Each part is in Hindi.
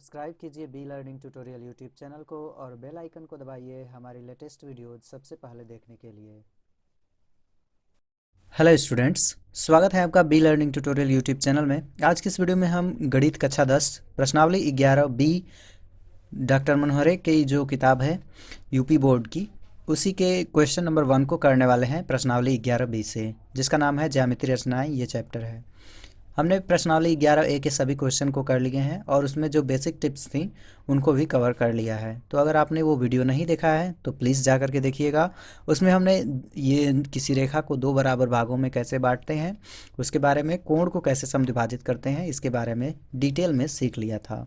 सब्सक्राइब कीजिए be learning tutorial YouTube channel को और बेल आइकन को दबाइए हमारी लेटेस्ट वीडियोज सबसे पहले देखने के लिए। हेलो स्टूडेंट्स, स्वागत है आपका be learning tutorial YouTube channel में। आज की इस वीडियो में हम गणित कक्षा 10 प्रश्नावली 11 बी डॉक्टर मनोहरे की जो किताब है यूपी बोर्ड की, उसी के क्वेश्चन नंबर 1 को करने वाले हैं प्रश्नावली 11 बी से, जिसका नाम है ज्यामितीय रचनाएं। ये चैप्टर है। हमने प्रश्नावली 11 ए के सभी क्वेश्चन को कर लिए हैं और उसमें जो बेसिक टिप्स थी उनको भी कवर कर लिया है। तो अगर आपने वो वीडियो नहीं देखा है तो प्लीज़ जा कर के देखिएगा। उसमें हमने ये किसी रेखा को दो बराबर भागों में कैसे बांटते हैं, उसके बारे में, कोण को कैसे समद्विभाजित करते हैं, इसके बारे में डिटेल में सीख लिया था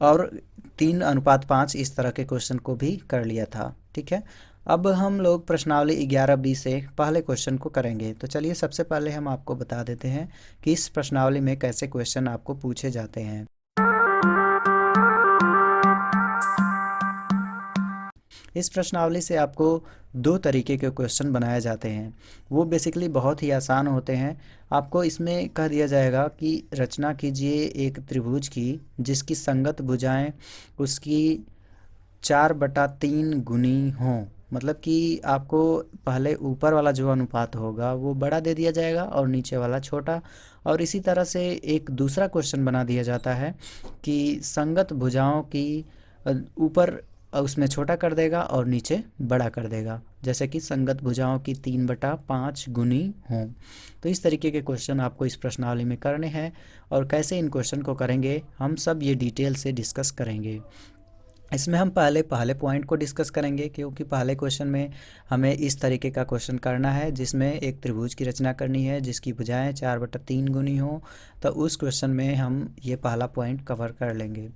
और 3:5 इस तरह के क्वेश्चन को भी कर लिया था। ठीक है, अब हम लोग प्रश्नावली 11 बी से पहले क्वेश्चन को करेंगे। तो चलिए सबसे पहले हम आपको बता देते हैं कि इस प्रश्नावली में कैसे क्वेश्चन आपको पूछे जाते हैं। इस प्रश्नावली से आपको दो तरीके के क्वेश्चन बनाए जाते हैं। वो बेसिकली बहुत ही आसान होते हैं। आपको इसमें कह दिया जाएगा कि रचना कीजिए एक त्रिभुज की जिसकी संगत भुजाएं उसकी 4/3 गुनी हों। मतलब कि आपको पहले ऊपर वाला जो अनुपात होगा वो बड़ा दे दिया जाएगा और नीचे वाला छोटा। और इसी तरह से एक दूसरा क्वेश्चन बना दिया जाता है कि संगत भुजाओं की ऊपर उसमें छोटा कर देगा और नीचे बड़ा कर देगा, जैसे कि संगत भुजाओं की 3/5 गुनी हों। तो इस तरीके के क्वेश्चन आपको इस प्रश्नावली में करने हैं और कैसे इन क्वेश्चन को करेंगे हम सब ये डिटेल से डिस्कस करेंगे। इसमें हम पहले पॉइंट को डिस्कस करेंगे, क्योंकि पहले क्वेश्चन में हमें इस तरीके का क्वेश्चन करना है जिसमें एक त्रिभुज की रचना करनी है जिसकी भुजाएं 4/3 गुनी हो। तो उस क्वेश्चन में हम ये पहला पॉइंट कवर कर लेंगे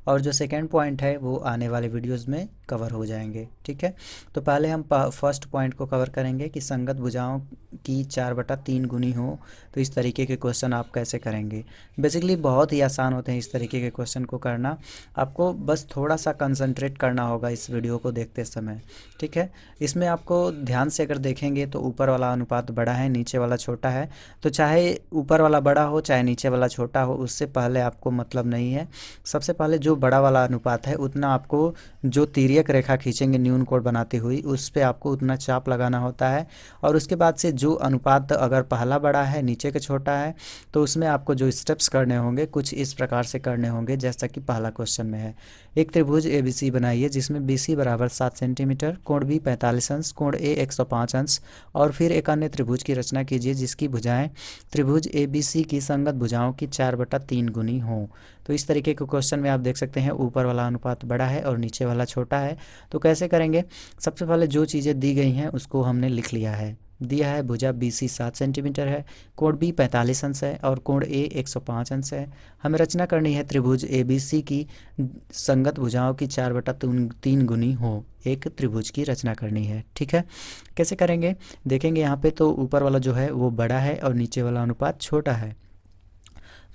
और जो सेकंड पॉइंट है वो आने वाले वीडियोस में कवर हो जाएंगे। ठीक है, तो पहले हम फर्स्ट पॉइंट को कवर करेंगे कि संगत भुजाओं की 4/3 गुनी हो। तो इस तरीके के क्वेश्चन आप कैसे करेंगे। बेसिकली बहुत ही आसान होते हैं इस तरीके के क्वेश्चन को करना। आपको बस थोड़ा सा कंसंट्रेट करना होगा इस वीडियो को देखते समय। ठीक है, इसमें आपको ध्यान से अगर देखेंगे तो ऊपर वाला अनुपात बड़ा है, नीचे वाला छोटा है। तो चाहे ऊपर वाला बड़ा हो चाहे नीचे वाला छोटा हो, उससे पहले आपको मतलब नहीं है। सबसे पहले जो बड़ा वाला अनुपात है उतना आपको जो तिर्यक रेखा खींचेंगे न्यून कोण बनाती हुई, उस पर आपको उतना चाप लगाना होता है। और उसके बाद से जो अनुपात अगर पहला बड़ा है नीचे का छोटा है तो उसमें आपको जो स्टेप्स करने होंगे कुछ इस प्रकार से करने होंगे जैसा कि पहला क्वेश्चन में है। एक त्रिभुज ABC बनाइए जिसमें BC बराबर 7 सेंटीमीटर, कोण B 45 अंश, कोण A 105 अंश। और फिर एक अन्य त्रिभुज की रचना कीजिए जिसकी भुजाएं त्रिभुज ABC की संगत भुजाओं की 4/3 गुनी हों। तो इस तरीके के क्वेश्चन में आप देख सकते हैं ऊपर वाला अनुपात बड़ा है और नीचे वाला छोटा है। तो कैसे करेंगे, सबसे पहले जो चीज़ें दी गई हैं उसको हमने लिख लिया है। दिया है भुजा BC 7 सेंटीमीटर है, कोण B 45 अंश है और कोण A 105 अंश है। हमें रचना करनी है त्रिभुज ABC की संगत भुजाओं की 4/3 गुनी हो, एक त्रिभुज की रचना करनी है। ठीक है, कैसे करेंगे देखेंगे। यहाँ पे तो ऊपर वाला जो है वो बड़ा है और नीचे वाला अनुपात छोटा है।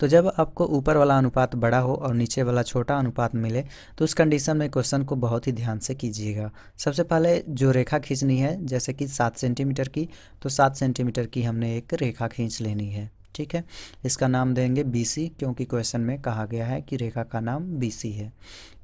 तो जब आपको ऊपर वाला अनुपात बड़ा हो और नीचे वाला छोटा अनुपात मिले तो उस कंडीशन में क्वेश्चन को बहुत ही ध्यान से कीजिएगा। सबसे पहले जो रेखा खींचनी है जैसे कि 7 सेंटीमीटर की, तो 7 सेंटीमीटर की हमने एक रेखा खींच लेनी है। ठीक है, इसका नाम देंगे BC, क्योंकि क्वेश्चन में कहा गया है कि रेखा का नाम BC है।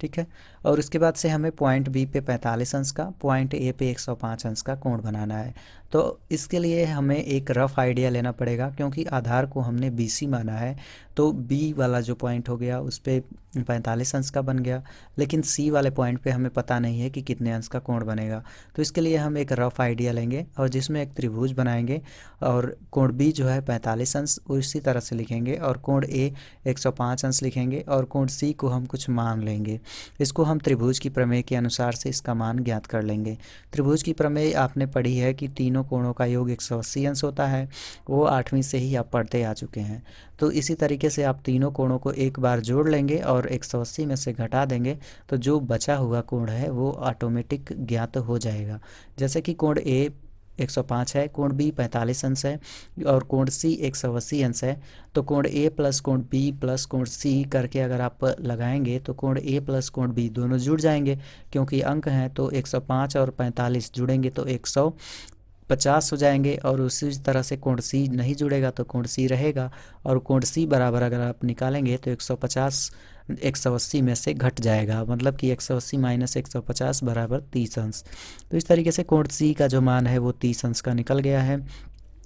ठीक है, और उसके बाद से हमें पॉइंट B पे 45 अंश का, पॉइंट A पे 105 अंश का कोण बनाना है। तो इसके लिए हमें एक रफ आइडिया लेना पड़ेगा, क्योंकि आधार को हमने BC माना है। तो B वाला जो पॉइंट हो गया उस पर 45 अंश का बन गया, लेकिन C वाले पॉइंट पे हमें पता नहीं है कि कितने अंश का कोण बनेगा। तो इसके लिए हम एक रफ आइडिया लेंगे और जिसमें एक त्रिभुज बनाएंगे और कोण B जो है 45 अंश उसी तरह से लिखेंगे और कोण A 105 अंश लिखेंगे और कोण C को हम कुछ मान लेंगे। इसको हम त्रिभुज की प्रमेय के अनुसार से इसका मान ज्ञात कर लेंगे। त्रिभुज की प्रमेय आपने पढ़ी है कि तीनों कोणों का योग 180 अंश होता है, वो 8वीं से ही आप पढ़ते आ चुके हैं। तो इसी तरीके से आप तीनों कोणों को एक बार जोड़ लेंगे और 180 में से घटा देंगे तो जो बचा हुआ कोण है वो ऑटोमेटिक ज्ञात हो जाएगा। जैसे कि कोण A 105 है, कोण B 45 अंश है और कोण C 180 अंश है। तो कोण A प्लस कोण B प्लस कोण C करके अगर आप लगाएंगे तो कोण A प्लस कोण B दोनों जुड़ जाएंगे, क्योंकि अंक हैं तो 105 और 45 जुड़ेंगे तो 150 हो जाएंगे। और उसी तरह से कोण C नहीं जुड़ेगा तो कोण C रहेगा और कोण C बराबर अगर आप निकालेंगे तो 150 180 में से घट जाएगा, मतलब कि 180 माइनस 150 बराबर 30 अंश। तो इस तरीके से कोण सी का जो मान है वो 30 अंश का निकल गया है।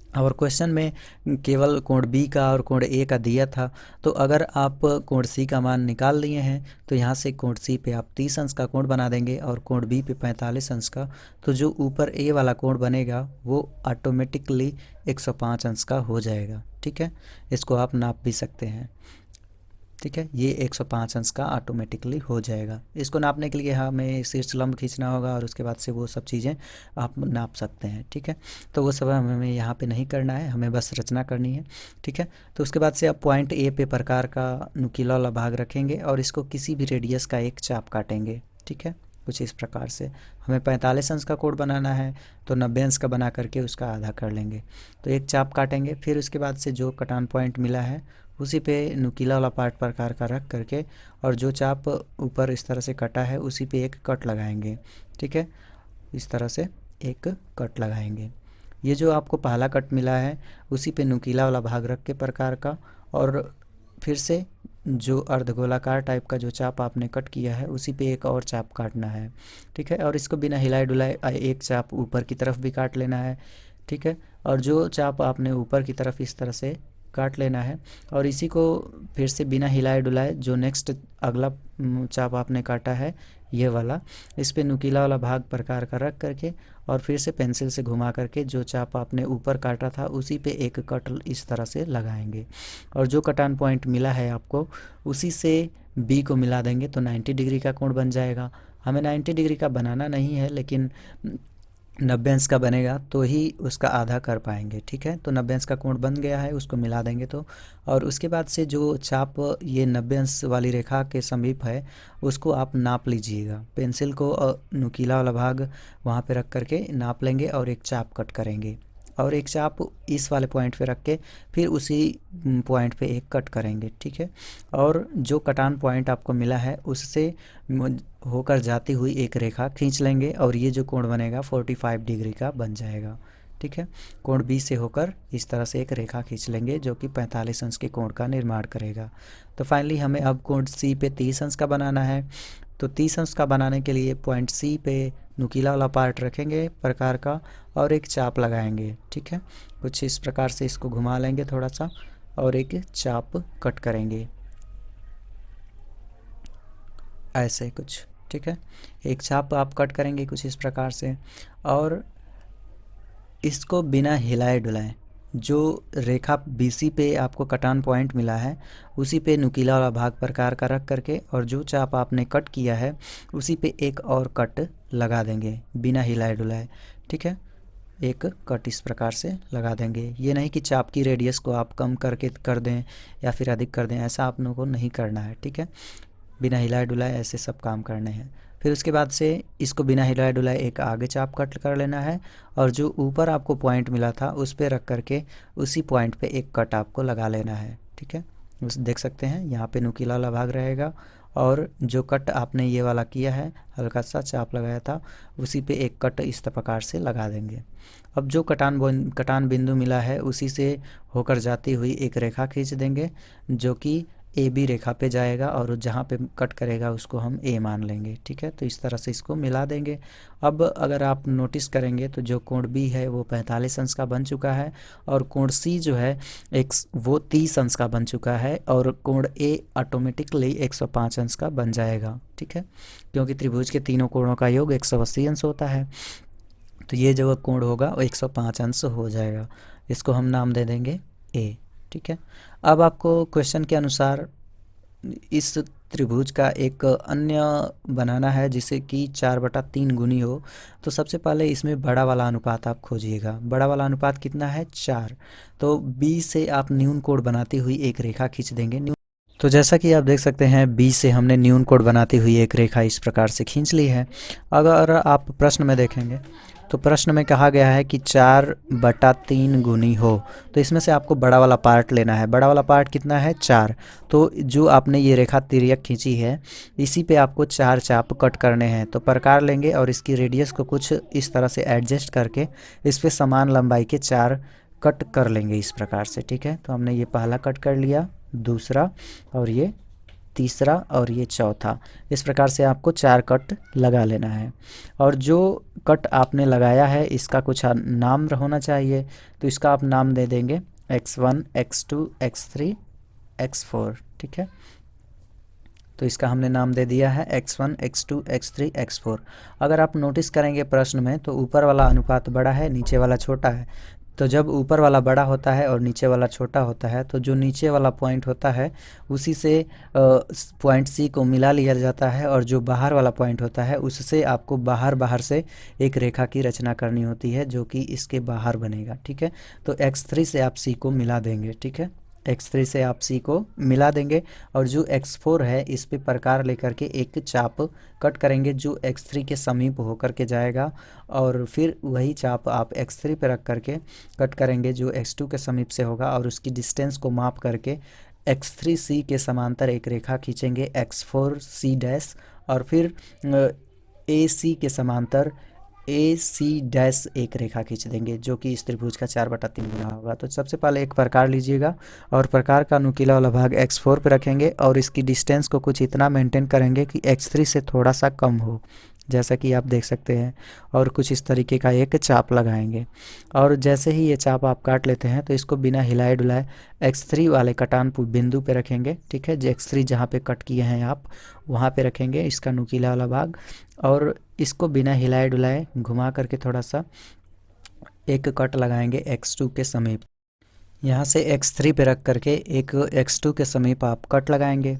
और क्वेश्चन में केवल कोण बी का और कोण ए का दिया था, तो अगर आप कोण सी का मान निकाल लिए हैं तो यहाँ से कोण सी पे आप 30 अंश का कोण बना देंगे और कोण बी पे 45 अंश का, तो जो ऊपर ए वाला कोण बनेगा वो ऑटोमेटिकली 105 अंश का हो जाएगा। ठीक है, इसको आप नाप भी सकते हैं। ठीक है, ये 105 अंश का ऑटोमेटिकली हो जाएगा। इसको नापने के लिए हमें शीर्ष लंब खींचना होगा और उसके बाद से वो सब चीज़ें आप नाप सकते हैं। ठीक है, तो वो सब हमें यहाँ पे नहीं करना है, हमें बस रचना करनी है। ठीक है, तो उसके बाद से आप पॉइंट ए पे प्रकार का नुकीला वाला भाग रखेंगे और इसको किसी भी रेडियस का एक चाप काटेंगे। ठीक है, कुछ इस प्रकार से हमें 45 अंश का कोण बनाना है, तो 90 अंश का बना करके उसका आधा कर लेंगे, तो एक चाप काटेंगे। फिर उसके बाद से जो कटान पॉइंट मिला है उसी पे नुकीला वाला पार्ट प्रकार का रख करके और जो चाप ऊपर इस तरह से कटा है उसी पे एक कट लगाएंगे। ठीक है, इस तरह से एक कट लगाएंगे। ये जो आपको पहला कट मिला है उसी पे नुकीला वाला भाग रख के प्रकार का, और फिर से जो अर्धगोलाकार टाइप का जो चाप आपने कट किया है उसी पे एक और चाप काटना है। ठीक है, और इसको बिना हिलाए डुलाए एक चाप ऊपर की तरफ भी काट लेना है। ठीक है, और जो चाप आपने ऊपर की तरफ इस तरह से काट लेना है और इसी को फिर से बिना हिलाए डुलाए जो नेक्स्ट अगला चाप आपने काटा है ये वाला, इस पे नुकीला वाला भाग प्रकार का रख करके और फिर से पेंसिल से घुमा करके जो चाप आपने ऊपर काटा था उसी पे एक कट इस तरह से लगाएंगे और जो कटान पॉइंट मिला है आपको उसी से बी को मिला देंगे तो 90 डिग्री का कोण बन जाएगा। हमें 90 डिग्री का बनाना नहीं है, लेकिन 90 अंश का बनेगा तो ही उसका आधा कर पाएंगे। ठीक है, तो 90 अंश का कोण बन गया है, उसको मिला देंगे तो, और उसके बाद से जो चाप ये 90 अंश वाली रेखा के समीप है उसको आप नाप लीजिएगा। पेंसिल को नुकीला वाला भाग वहाँ पे रख करके नाप लेंगे और एक चाप कट करेंगे और एक चाप इस वाले पॉइंट पे रख के फिर उसी पॉइंट पे एक कट करेंगे। ठीक है, और जो कटान पॉइंट आपको मिला है उससे होकर जाती हुई एक रेखा खींच लेंगे और ये जो कोण बनेगा 45 डिग्री का बन जाएगा। ठीक है, कोण बी से होकर इस तरह से एक रेखा खींच लेंगे जो कि 45 अंश के कोण का निर्माण करेगा। तो फाइनली हमें अब कोण सी पे 30 अंश का बनाना है, तो 30 अंश का बनाने के लिए पॉइंट सी पे नुकीला वाला पार्ट रखेंगे प्रकार का और एक चाप लगाएंगे। ठीक है, कुछ इस प्रकार से इसको घुमा लेंगे थोड़ा सा और एक चाप कट करेंगे ऐसे कुछ। ठीक है, एक चाप आप कट करेंगे कुछ इस प्रकार से और इसको बिना हिलाए डुलाए जो रेखा BC पे आपको कटान पॉइंट मिला है उसी पे नुकीला वाला भाग प्रकार का रख करके और जो चाप आपने कट किया है उसी पे एक और कट लगा देंगे बिना हिलाए डुलाए। ठीक है, एक कट इस प्रकार से लगा देंगे। ये नहीं कि चाप की रेडियस को आप कम करके कर दें या फिर अधिक कर दें, ऐसा आप लोगों को नहीं करना है। ठीक है, बिना हिलाए डुलाए ऐसे सब काम करने हैं। फिर उसके बाद से इसको बिना हिलाए डुलाए एक आगे चाप कट कर लेना है और जो ऊपर आपको पॉइंट मिला था उस पर रख करके उसी पॉइंट पे एक कट आपको लगा लेना है। ठीक है, उस देख सकते हैं यहाँ पे नुकीला वाला भाग रहेगा और जो कट आपने ये वाला किया है हल्का सा चाप लगाया था उसी पे एक कट इस प्रकार से लगा देंगे। अब जो कटान बिंदु मिला है उसी से होकर जाती हुई एक रेखा खींच देंगे जो कि AB रेखा पे जाएगा और जहाँ पे कट करेगा उसको हम A मान लेंगे। ठीक है, तो इस तरह से इसको मिला देंगे। अब अगर आप नोटिस करेंगे तो जो कोण B है वो 45 अंश का बन चुका है और कोण C जो है वो 30 अंश का बन चुका है और कोण A ऑटोमेटिकली 105 अंश का बन जाएगा। ठीक है, क्योंकि त्रिभुज के तीनों कोणों का योग 180 अंश होता है, तो ये जो कोण होगा वो 105 अंश हो जाएगा। इसको हम नाम दे देंगे A। ठीक है, अब आपको क्वेश्चन के अनुसार इस त्रिभुज का एक अन्य बनाना है जिसे कि 4/3 गुनी हो, तो सबसे पहले इसमें बड़ा वाला अनुपात आप खोजिएगा। बड़ा वाला अनुपात कितना है 4, तो B से आप न्यून कोण बनाती हुई एक रेखा खींच देंगे। तो जैसा कि आप देख सकते हैं B से हमने न्यून कोण बनाती हुई एक रेखा इस प्रकार से खींच ली है। अगर आप प्रश्न में देखेंगे तो प्रश्न में कहा गया है कि 4/3 गुनी हो, तो इसमें से आपको बड़ा वाला पार्ट लेना है। बड़ा वाला पार्ट कितना है 4, तो जो आपने ये रेखा तिर्यक खींची है इसी पे आपको 4 चाप कट करने हैं। तो प्रकार लेंगे और इसकी रेडियस को कुछ इस तरह से एडजस्ट करके इस पे समान लंबाई के 4 कट कर लेंगे इस प्रकार से। ठीक है, तो हमने ये पहला कट कर लिया, दूसरा और ये तीसरा और ये चौथा। इस प्रकार से आपको 4 कट लगा लेना है। और जो कट आपने लगाया है इसका कुछ नाम होना चाहिए, तो इसका आप नाम दे देंगे x1 x2 x3 x4। ठीक है, तो इसका हमने नाम दे दिया है x1 x2 x3 x4। अगर आप नोटिस करेंगे प्रश्न में तो ऊपर वाला अनुपात बड़ा है, नीचे वाला छोटा है। तो जब ऊपर वाला बड़ा होता है और नीचे वाला छोटा होता है तो जो नीचे वाला पॉइंट होता है उसी से पॉइंट सी को मिला लिया जाता है, और जो बाहर वाला पॉइंट होता है उससे आपको बाहर बाहर से एक रेखा की रचना करनी होती है जो कि इसके बाहर बनेगा। ठीक है, तो x3 से आप सी को मिला देंगे। ठीक है, x3 से आप सी को मिला देंगे, और जो x4 है इस पे प्रकार लेकर के एक चाप कट करेंगे जो x3 के समीप होकर के जाएगा, और फिर वही चाप आप x3 पे रख करके कट करेंगे जो x2 के समीप से होगा, और उसकी डिस्टेंस को माप करके x3c के समांतर एक रेखा खींचेंगे x4c डैश, और फिर AC के समांतर AC डैश एक रेखा खींच देंगे जो कि इस त्रिभुज का 4/3 गुना होगा। तो सबसे पहले एक प्रकार लीजिएगा और प्रकार का नुकीला वाला भाग x4 पे रखेंगे, और इसकी डिस्टेंस को कुछ इतना मेंटेन करेंगे कि x3 से थोड़ा सा कम हो, जैसा कि आप देख सकते हैं। और कुछ इस तरीके का एक चाप लगाएंगे, और जैसे ही ये चाप आप काट लेते हैं तो इसको बिना हिलाए डुलाए x3 वाले कटान बिंदु पे रखेंगे। ठीक है, जो x3 जहाँ पे कट किए हैं आप वहाँ पे रखेंगे इसका नुकीला वाला भाग, और इसको बिना हिलाए डुलाए घुमा करके थोड़ा सा एक कट लगाएंगे x2 के समीप। यहाँ से x3 पे रख करके एक x2 के समीप आप कट लगाएंगे,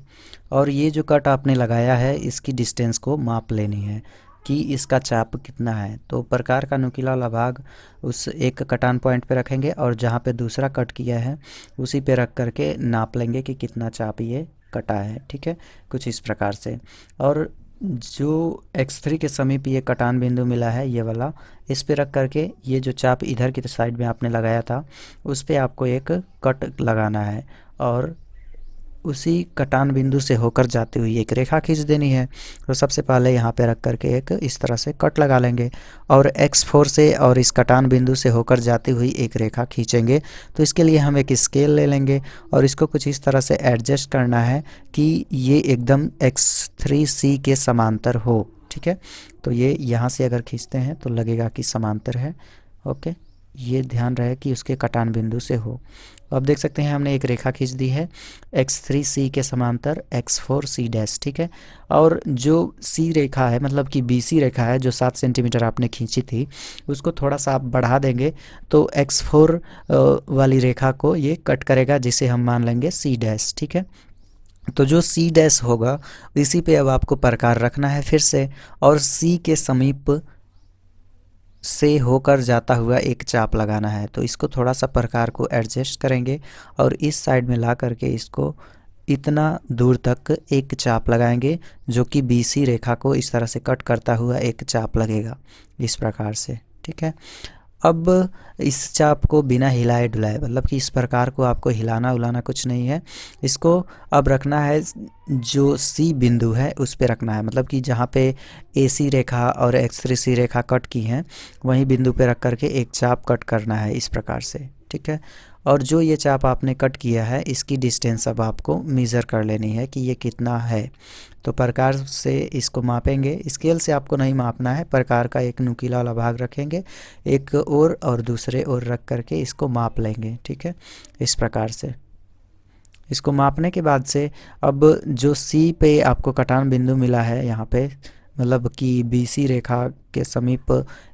और ये जो कट आपने लगाया है इसकी डिस्टेंस को माप लेनी है कि इसका चाप कितना है। तो प्रकार का नुकीला वाला भाग उस एक कटान पॉइंट पे रखेंगे, और जहाँ पे दूसरा कट किया है उसी पे रख करके नाप लेंगे कि कितना चाप ये कटा है। ठीक है, कुछ इस प्रकार से। और जो x3 के समीप ये कटान बिंदु मिला है ये वाला, इस पे रख करके ये जो चाप इधर की साइड में आपने लगाया था उस पे आपको एक कट लगाना है, और उसी कटान बिंदु से होकर जाती हुई एक रेखा खींच देनी है। तो सबसे पहले यहाँ पे रख करके एक इस तरह से कट लगा लेंगे, और x4 से और इस कटान बिंदु से होकर जाती हुई एक रेखा खींचेंगे। तो इसके लिए हम एक स्केल ले लेंगे और इसको कुछ इस तरह से एडजस्ट करना है कि ये एकदम x3c के समांतर हो। ठीक है, तो ये यहाँ से अगर खींचते हैं तो लगेगा कि समांतर है। ओके, ये ध्यान रहे कि उसके कटान बिंदु से हो। अब देख सकते हैं हमने एक रेखा खींच दी है x3c के समांतर x4c डैश। ठीक है, और जो c रेखा है मतलब कि BC रेखा है जो 7 सेंटीमीटर आपने खींची थी उसको थोड़ा सा आप बढ़ा देंगे तो x4 वाली रेखा को ये कट करेगा, जिसे हम मान लेंगे c डैश। ठीक है, तो जो C डैश होगा इसी पे अब आपको प्रकार रखना है फिर से, और C के समीप से होकर जाता हुआ एक चाप लगाना है। तो इसको थोड़ा सा प्रकार को एडजस्ट करेंगे और इस साइड में ला करके इसको इतना दूर तक एक चाप लगाएंगे जो कि BC रेखा को इस तरह से कट करता हुआ एक चाप लगेगा इस प्रकार से। ठीक है, अब इस चाप को बिना हिलाए डुलाए, मतलब कि इस प्रकार को आपको हिलाना उलाना कुछ नहीं है, इसको अब रखना है जो C बिंदु है उस पे रखना है, मतलब कि जहाँ पे AC रेखा और x3c रेखा कट की हैं वहीं बिंदु पे रख करके एक चाप कट करना है इस प्रकार से। ठीक है, और जो ये चाप आपने कट किया है इसकी डिस्टेंस अब आपको मेज़र कर लेनी है कि ये कितना है। तो प्रकार से इसको मापेंगे, स्केल से आपको नहीं मापना है, प्रकार का एक नुकीला वाला भाग रखेंगे एक और दूसरे ओर रख करके इसको माप लेंगे। ठीक है, इस प्रकार से इसको मापने के बाद से अब जो C पे आपको कटान बिंदु मिला है यहाँ पे, मतलब कि BC रेखा के समीप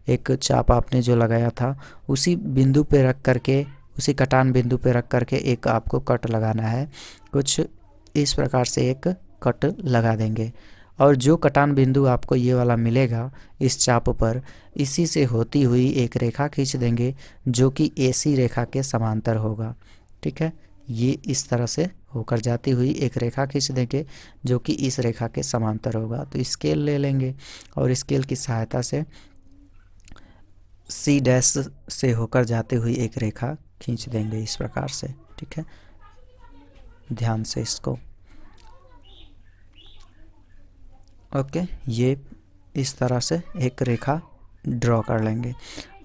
एक चाप आपने जो लगाया था उसी बिंदु पे रख करके, उसी कटान बिंदु पे रख करके एक आपको कट लगाना है। कुछ इस प्रकार से एक कट लगा देंगे, और जो कटान बिंदु आपको ये वाला मिलेगा इस चाप पर, इसी से होती हुई एक रेखा खींच देंगे जो कि AC रेखा के समांतर होगा। ठीक है, ये इस तरह से होकर जाती हुई एक रेखा खींच देंगे जो कि इस रेखा के समांतर होगा। तो स्केल ले लेंगे और स्केल की सहायता से C डैश से होकर जाती हुई एक रेखा खींच देंगे इस प्रकार से। ठीक है, ध्यान से इसको। ओके, ये इस तरह से एक रेखा ड्रॉ कर लेंगे।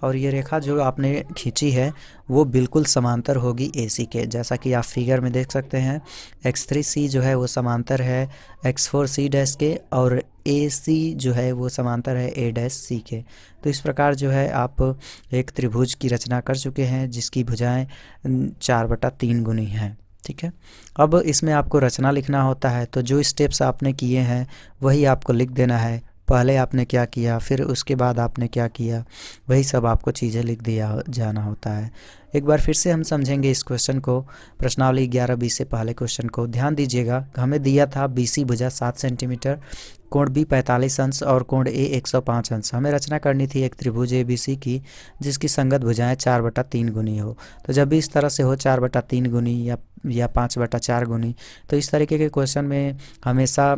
और ये रेखा जो आपने खींची है वो बिल्कुल समांतर होगी AC के, जैसा कि आप फिगर में देख सकते हैं। X3C जो है वो समांतर है X4C डैश के, और AC जो है वो समांतर है A डैश C के। तो इस प्रकार जो है आप एक त्रिभुज की रचना कर चुके हैं जिसकी भुजाएं 4/3 गुनी हैं। ठीक है, अब इसमें आपको रचना लिखना होता है, तो जो स्टेप्स आपने किए हैं वही आपको लिख देना है। पहले आपने क्या किया, फिर उसके बाद आपने क्या किया, वही सब आपको चीज़ें लिख दिया जाना होता है। एक बार फिर से हम समझेंगे इस क्वेश्चन को, प्रश्नावली 11-20 से पहले क्वेश्चन को ध्यान दीजिएगा। हमें दिया था BC भुजा 7 सेंटीमीटर, कोण B 45 अंश और कोण A 105 अंश। हमें रचना करनी थी एक त्रिभुज ABC की जिसकी संगत भुजाएं 4/3 गुनी हो। तो जब भी इस तरह से हो 4/3 गुनी या 5/4 गुनी, तो इस तरीके के क्वेश्चन में हमेशा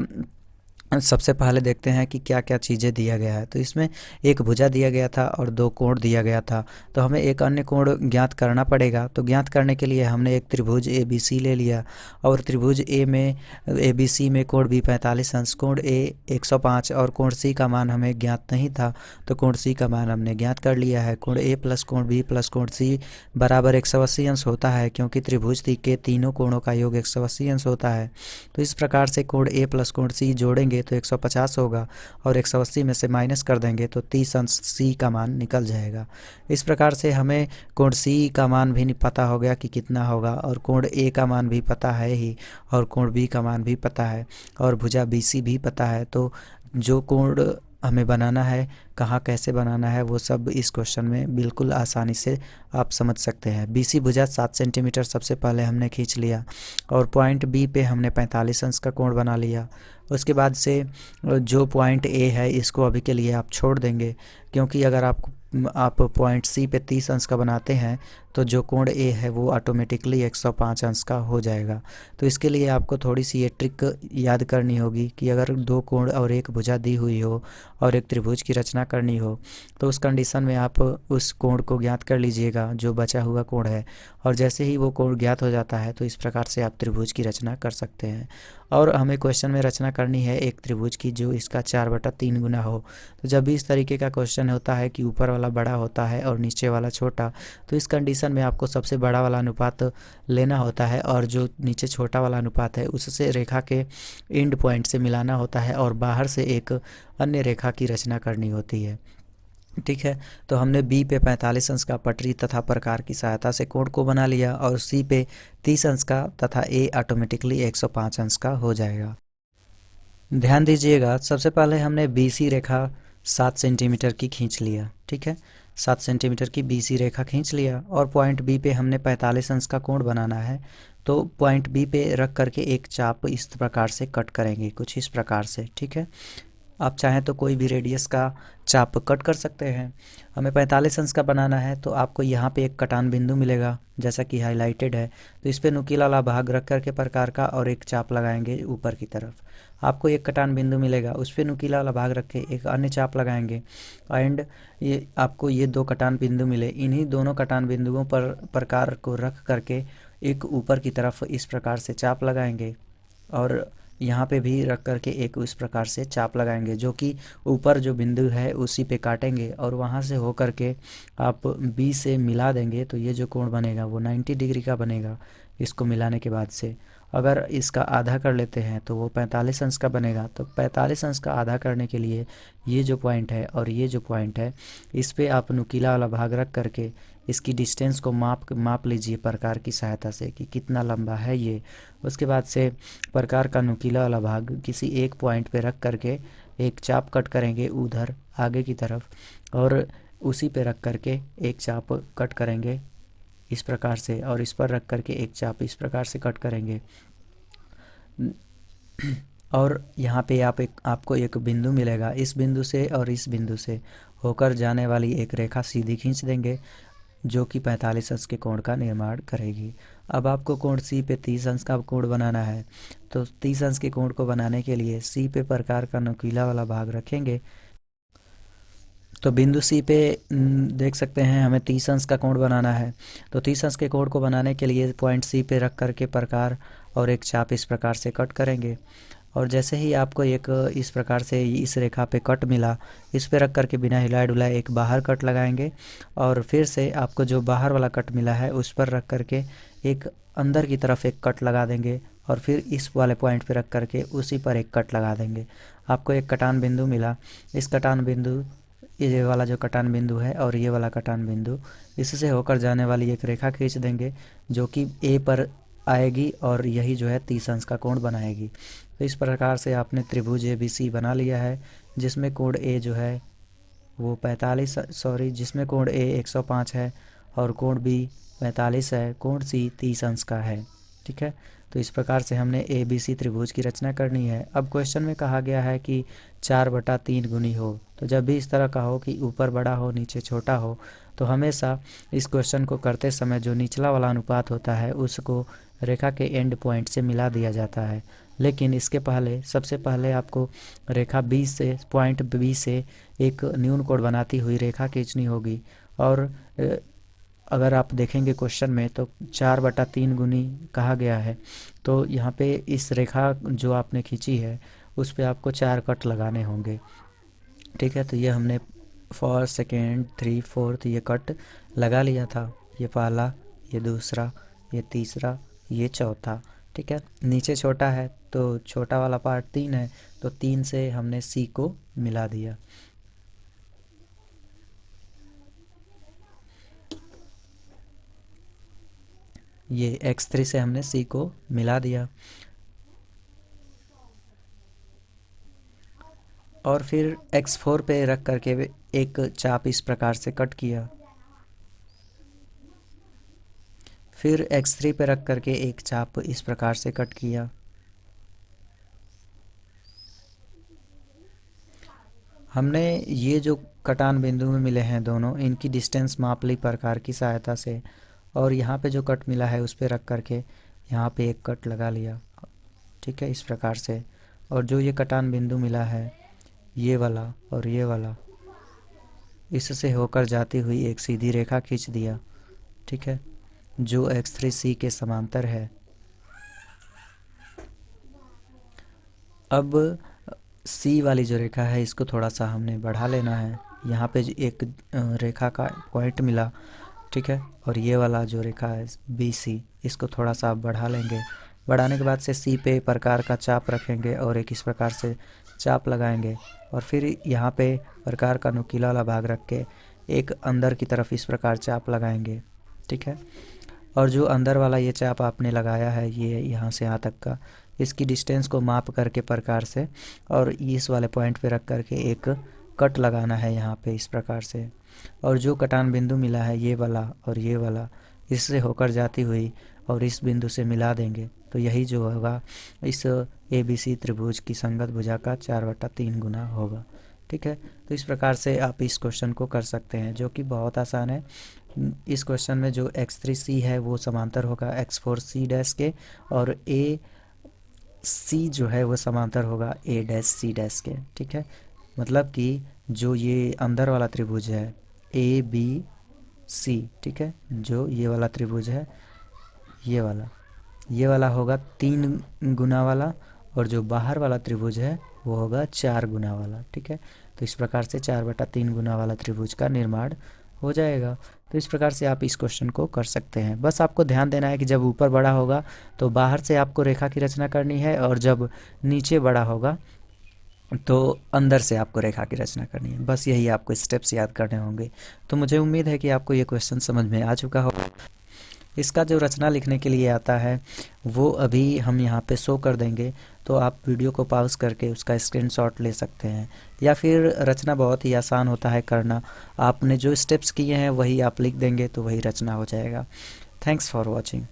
सबसे पहले देखते हैं कि क्या क्या चीज़ें दिया गया है। तो इसमें एक भुजा दिया गया था और 2 कोण दिया गया था, तो हमें एक अन्य कोण ज्ञात करना पड़ेगा। तो ज्ञात करने के लिए हमने एक त्रिभुज ABC ले लिया, और त्रिभुज ABC में कोण B 45 अंश, कोण A 105 और कोण C का मान हमें ज्ञात नहीं था, तो कोण C का मान हमने ज्ञात कर लिया है। कोण A प्लस कोण B प्लस कोण C बराबर 180 अंश होता है, क्योंकि त्रिभुज के तीनों कोणों का योग 180 अंश होता है। तो इस प्रकार से कोण A प्लस कोण C जोड़ेंगे तो 150 होगा, और 180 में से माइनस कर देंगे तो 30 अंश C का मान निकल जाएगा। इस प्रकार से हमें कोण C का मान भी पता हो गया कि कितना होगा, और कोण A का मान भी पता है ही, और कोण B का मान भी पता है, और भुजा BC भी पता है। तो जो कोण हमें बनाना है, कहाँ कैसे बनाना है, वो सब इस क्वेश्चन में बिल्कुल आसानी से आप समझ सकते हैं। BC भुजा 7 सेंटीमीटर सबसे पहले हमने खींच लिया, और पॉइंट B पे हमने 45 अंश का कोण बना लिया। उसके बाद से जो पॉइंट A है इसको अभी के लिए आप छोड़ देंगे, क्योंकि अगर आप पॉइंट C पे 30 अंश का बनाते हैं तो जो कोण A है वो ऑटोमेटिकली 105 अंश का हो जाएगा। तो इसके लिए आपको थोड़ी सी ये ट्रिक याद करनी होगी कि अगर 2 कोण और एक भुजा दी हुई हो और एक त्रिभुज की रचना करनी हो, तो उस कंडीशन में आप उस कोण को ज्ञात कर लीजिएगा जो बचा हुआ कोण है, और जैसे ही वो कोण ज्ञात हो जाता है तो इस प्रकार से आप त्रिभुज की रचना कर सकते हैं। और हमें क्वेश्चन में रचना करनी है एक त्रिभुज की जो इसका 4/3 गुना हो। तो जब भी इस तरीके का क्वेश्चन होता है कि ऊपर वाला बड़ा होता है और नीचे वाला छोटा, तो इस कंडीशन में आपको सबसे बड़ा वाला अनुपात लेना होता है, और जो नीचे छोटा वाला अनुपात है उससे रेखा के एंड पॉइंट से मिलाना होता है, और बाहर से एक अन्य रेखा की रचना करनी होती है। ठीक है, तो हमने B पे 45 अंश का पटरी तथा प्रकार की सहायता से कोण को बना लिया, और C पे 30 अंश का तथा A ऑटोमेटिकली 105 अंश का हो जाएगा। ध्यान दीजिएगा, सबसे पहले हमने BC रेखा 7 सेंटीमीटर की खींच लिया। ठीक है, 7 सेंटीमीटर की BC रेखा खींच लिया, और पॉइंट B पे हमने 45 अंश का कोण बनाना है। तो पॉइंट B पे रख करके एक चाप इस प्रकार से कट करेंगे, कुछ इस प्रकार से। ठीक है, आप चाहें तो कोई भी रेडियस का चाप कट कर सकते हैं। हमें 45 अंश का बनाना है, तो आपको यहाँ पे एक कटान बिंदु मिलेगा जैसा कि हाईलाइटेड है, तो इस पे नुकीला वाला भाग रख करके प्रकार का और एक चाप लगाएंगे ऊपर की तरफ। आपको एक कटान बिंदु मिलेगा, उस पे नुकीला वाला भाग रख के एक अन्य चाप लगाएंगे, एंड ये आपको ये 2 कटान बिंदु मिले। इन्हीं दोनों कटान बिंदुओं पर प्रकार को रख करके एक ऊपर की तरफ इस प्रकार से चाप लगाएंगे, और यहाँ पे भी रख करके एक इस प्रकार से चाप लगाएंगे, जो कि ऊपर जो बिंदु है उसी पे काटेंगे, और वहाँ से हो करके आप B से मिला देंगे, तो ये जो कोण बनेगा वो 90 डिग्री का बनेगा। इसको मिलाने के बाद से अगर इसका आधा कर लेते हैं तो वो 45 अंश का बनेगा। तो 45 अंश का आधा करने के लिए ये जो पॉइंट है और ये जो पॉइंट है, इस पे आप नुकीला वाला भाग रख करके इसकी डिस्टेंस को माप लीजिए प्रकार की सहायता से कि कितना लंबा है ये। उसके बाद से प्रकार का नुकीला वाला भाग किसी एक पॉइंट पे रख करके एक चाप कट करेंगे उधर आगे की तरफ, और उसी पे रख करके एक चाप कट करेंगे इस प्रकार से, और इस पर रख करके एक चाप इस प्रकार से कट करेंगे। और यहाँ पे आपको एक बिंदु मिलेगा, इस बिंदु से और इस बिंदु से होकर जाने वाली एक रेखा सीधी खींच देंगे, जो कि 45 अंश के कोण का निर्माण करेगी। अब आपको कोण C पे 30 अंश का कोण बनाना है, तो 30 अंश के कोण को बनाने के लिए C पे प्रकार का नुकीला वाला भाग रखेंगे। तो बिंदु C पे देख सकते हैं हमें 30 अंश का कोण बनाना है, तो 30 अंश के कोण को बनाने के लिए पॉइंट C पे रख करके प्रकार और एक चाप इस प्रकार से कट करेंगे। और जैसे ही आपको एक इस प्रकार से इस रेखा पे कट मिला, इस पे रख करके बिना हिलाए डुलाए एक बाहर कट लगाएंगे, और फिर से आपको जो बाहर वाला कट मिला है उस पर रख करके एक अंदर की तरफ एक कट लगा देंगे, और फिर इस वाले पॉइंट पे रख करके उसी पर एक कट लगा देंगे। आपको एक कटान बिंदु मिला। इस कटान बिंदु, ये वाला जो कटान बिंदु है और ये वाला कटान बिंदु, इससे होकर जाने वाली एक रेखा खींच देंगे जो कि ए पर आएगी, और यही जो है 30 अंश का कोण बनाएगी। तो इस प्रकार से आपने त्रिभुज ए बी सी बना लिया है, जिसमें कोण ए जो है वो 45, सॉरी, जिसमें कोण ए 105 है और कोण बी 45 है, कोण सी 30 अंश का है। ठीक है, तो इस प्रकार से हमने ए बी सी त्रिभुज की रचना करनी है। अब क्वेश्चन में कहा गया है कि 4/3 गुनी हो, तो जब भी इस तरह का हो कि ऊपर बड़ा हो नीचे छोटा हो, तो हमेशा इस क्वेश्चन को करते समय जो निचला वाला अनुपात होता है उसको रेखा के एंड पॉइंट से मिला दिया जाता है। लेकिन इसके पहले, सबसे पहले आपको रेखा बी से, पॉइंट बी से एक न्यून कोण बनाती हुई रेखा खींचनी होगी। और अगर आप देखेंगे क्वेश्चन में तो 4/3 गुनी कहा गया है, तो यहाँ पे इस रेखा जो आपने खींची है उस पे आपको 4 कट लगाने होंगे। ठीक है, तो ये हमने फर्स्ट, सेकेंड, थ्री, फोर्थ ये कट लगा लिया था। ये पहला, ये दूसरा, ये तीसरा, ये चौथा। ठीक है, नीचे छोटा है तो छोटा वाला पार्ट 3 है, तो 3 से हमने सी को मिला दिया। ये x3 से हमने c को मिला दिया, और फिर x4 पे रख करके एक चाप इस प्रकार से कट किया। फिर x3 पे रख करके एक चाप इस प्रकार से कट किया। हमने ये जो कटान बिंदु में मिले हैं दोनों, इनकी डिस्टेंस माप ली प्रकार की सहायता से, और यहाँ पे जो कट मिला है उस पे रख करके यहाँ पे एक कट लगा लिया। ठीक है, इस प्रकार से। और जो ये कटान बिंदु मिला है, ये वाला और ये वाला, इससे होकर जाती हुई एक सीधी रेखा खींच दिया। ठीक है, जो x3c के समांतर है। अब सी वाली जो रेखा है इसको थोड़ा सा हमने बढ़ा लेना है। यहाँ पे एक रेखा का पॉइंट मिला। ठीक है, और ये वाला जो रेखा है बी सी, इसको थोड़ा सा आप बढ़ा लेंगे। बढ़ाने के बाद से सी पे प्रकार का चाप रखेंगे और एक इस प्रकार से चाप लगाएंगे, और फिर यहाँ पे प्रकार का नुकीला वाला भाग रख के एक अंदर की तरफ इस प्रकार चाप लगाएंगे। ठीक है, और जो अंदर वाला ये चाप आपने लगाया है, ये यहाँ से यहाँ तक का, इसकी डिस्टेंस को माप करके प्रकार से, और इस वाले पॉइंट पे रख करके एक कट लगाना है यहाँ पे इस प्रकार से। और जो कटान बिंदु मिला है, ये वाला और ये वाला, इससे होकर जाती हुई और इस बिंदु से मिला देंगे, तो यही जो होगा इस ए बी सी त्रिभुज की संगत भुजा का 4/3 गुना होगा। ठीक है, तो इस प्रकार से आप इस क्वेश्चन को कर सकते हैं, जो कि बहुत आसान है। इस क्वेश्चन में जो x3c है वो समांतर होगा x4c डैश के, और ए सी जो है वो समांतर होगा ए डैश सी डैश के। ठीक है, मतलब कि जो ये अंदर वाला त्रिभुज है ए बी सी, ठीक है, जो ये वाला त्रिभुज है, ये वाला होगा 3 गुना वाला, और जो बाहर वाला त्रिभुज है वो होगा 4 गुना वाला। ठीक है, तो इस प्रकार से 4/3 गुना वाला त्रिभुज का निर्माण हो जाएगा। तो इस प्रकार से आप इस क्वेश्चन को कर सकते हैं। बस आपको ध्यान देना है कि जब ऊपर बड़ा होगा तो बाहर से आपको रेखा की रचना करनी है, और जब नीचे बड़ा होगा तो अंदर से आपको रेखा की रचना करनी है। बस यही आपको स्टेप्स याद करने होंगे। तो मुझे उम्मीद है कि आपको ये क्वेश्चन समझ में आ चुका होगा। इसका जो रचना लिखने के लिए आता है वो अभी हम यहाँ पे शो कर देंगे, तो आप वीडियो को पॉज करके उसका स्क्रीनशॉट ले सकते हैं। या फिर रचना बहुत ही आसान होता है करना, आपने जो स्टेप्स किए हैं वही आप लिख देंगे तो वही रचना हो जाएगा। Thanks for watching.